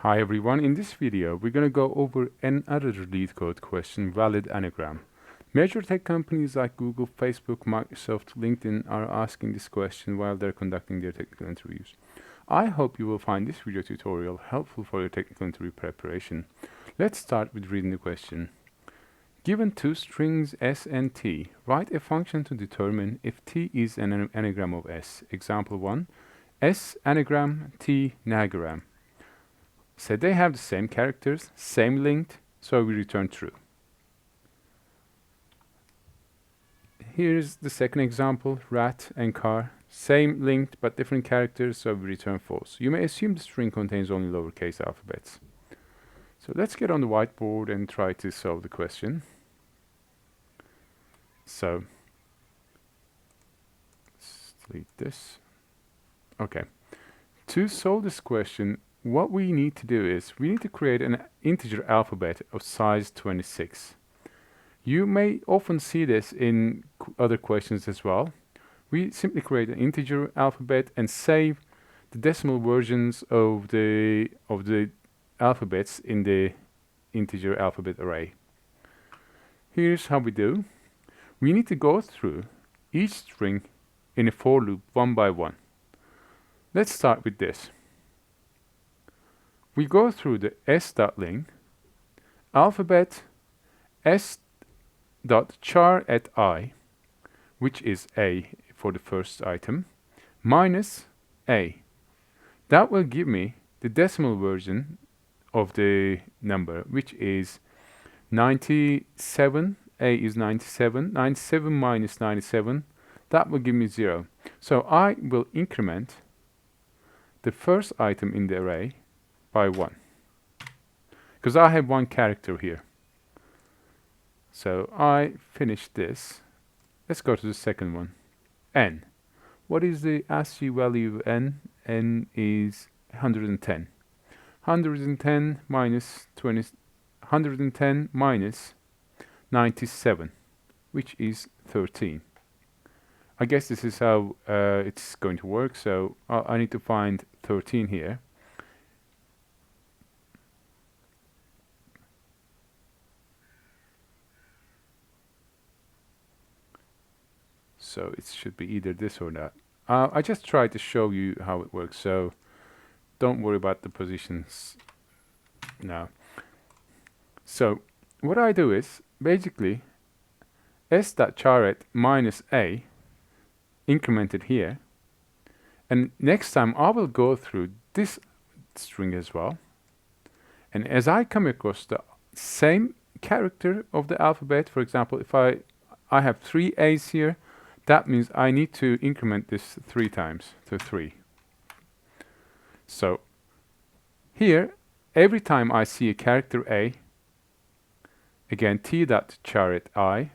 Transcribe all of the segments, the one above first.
Hi everyone, in this video we're going to go over another Leetcode question, valid anagram. Major tech companies like Google, Facebook, Microsoft, LinkedIn are asking this question while they're conducting their technical interviews. I hope you will find this video tutorial helpful for your technical interview preparation. Let's start with reading the question. Given two strings s and t, write a function to determine if t is an anagram of s. Example 1, s anagram, t nagram. So they have the same characters, same length, so we return true. Here's the second example, rat and car, same length but different characters, so we return false. You may assume the string contains only lowercase alphabets. So let's get on the whiteboard and try to solve the question. So, let's delete this. Okay, to solve this question, what we need to do is we need to create an integer alphabet of size 26. You may often see this in other questions as well. We simply create an integer alphabet and save the decimal versions of the alphabets in the integer alphabet array. Here's how we do. We need to go through each string in a for loop one by one. Let's start with this. We go through the s.ling, alphabet s.char at I, which is a for the first item, minus a. That will give me the decimal version of the number, which is 97. A is 97. 97 minus 97, that will give me 0. So I will increment the first item in the array by 1, because I have one character here. So I finish this. Let's go to the second one. N. What is the ASCII value of n? N is 110. 110 minus 20, 110 minus 97, which is 13. I guess this is how it's going to work, so I need to find 13 here. So it should be either this or that. I just tried to show you how it works, so don't worry about the positions now. So what I do is basically s.charet minus a incremented here, and next time I will go through this string as well, and as I come across the same character of the alphabet, for example, if I have 3 a's here, that means I need to increment this 3 times to 3. So here, every time I see a character A, again t.charet I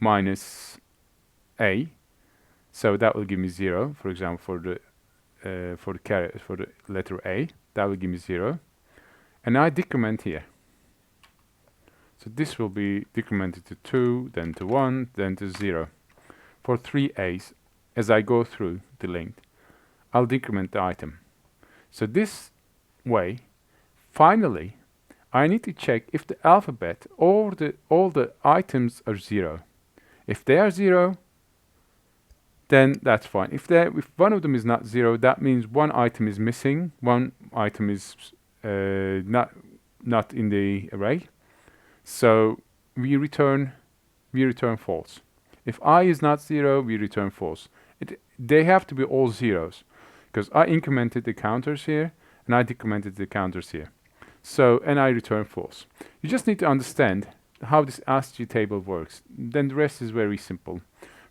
minus a, so that will give me 0. For example, for the letter A, that will give me 0, and I decrement here. So this will be decremented to 2, then to 1, then to 0. For 3 a's, as I go through the length, I'll decrement the item. So this way, finally, I need to check if the alphabet or all the items are 0. If they are 0, then that's fine. If one of them is not 0, that means one item is missing, one item is not in the array. So we return false. If I is not 0, we return false. They have to be all zeros, because I incremented the counters here, and I decremented the counters here. So, and I return false. You just need to understand how this ASCII table works. Then the rest is very simple.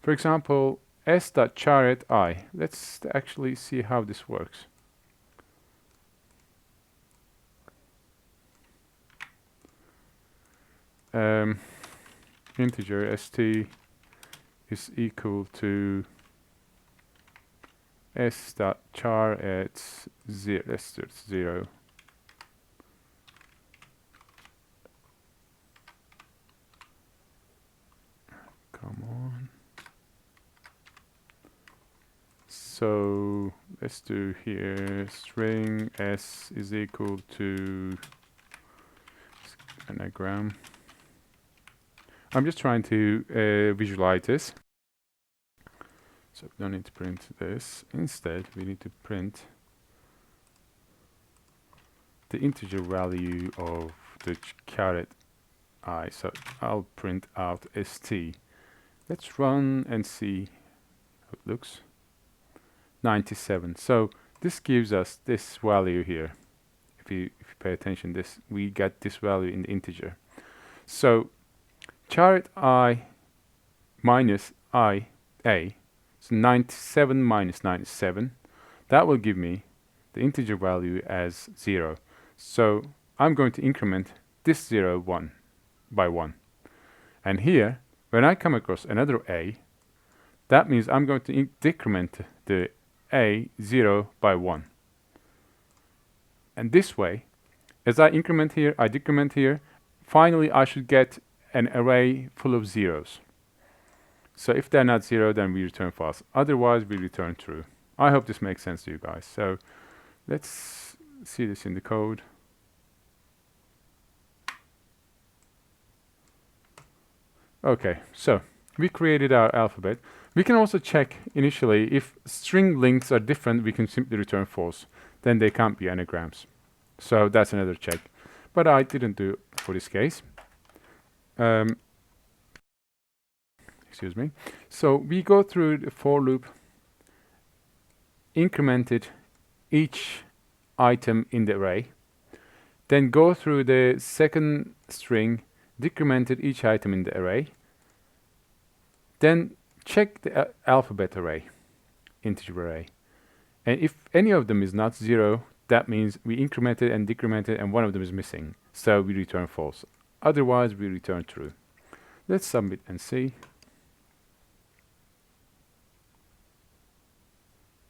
For example, s.charet I. Let's actually see how this works. Integer st is equal to s.char at 0. Let's start 0. Come on. So let's do here string s is equal to anagram. I'm just trying to visualize this. So we don't need to print this. Instead, we need to print the integer value of the caret I. So I'll print out st. Let's run and see how it looks. 97. So this gives us this value here. If you pay attention, this we get this value in the integer. So caret I minus I a. So 97 minus 97. That will give me the integer value as 0. So I'm going to increment this 0 1 by 1. And here, when I come across another a, that means I'm going to decrement the a 0 by 1. And this way, as I increment here, I decrement here, finally I should get an array full of zeros. So if they're not 0, then we return false. Otherwise, we return true. I hope this makes sense to you guys. So let's see this in the code. Okay, so we created our alphabet. We can also check initially if string lengths are different, we can simply return false. Then they can't be anagrams. So that's another check. But I didn't do it for this case. Excuse me. So we go through the for loop, incremented each item in the array, then go through the second string, decremented each item in the array, then check the alphabet array, integer array. And if any of them is not 0, that means we incremented and decremented and one of them is missing. So we return false. Otherwise, we return true. Let's submit and see.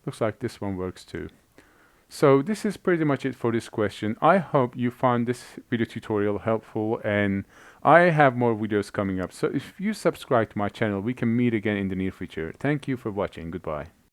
Looks like this one works too. So this is pretty much it for this question. I hope you found this video tutorial helpful, and I have more videos coming up. So if you subscribe to my channel, we can meet again in the near future. Thank you for watching. Goodbye.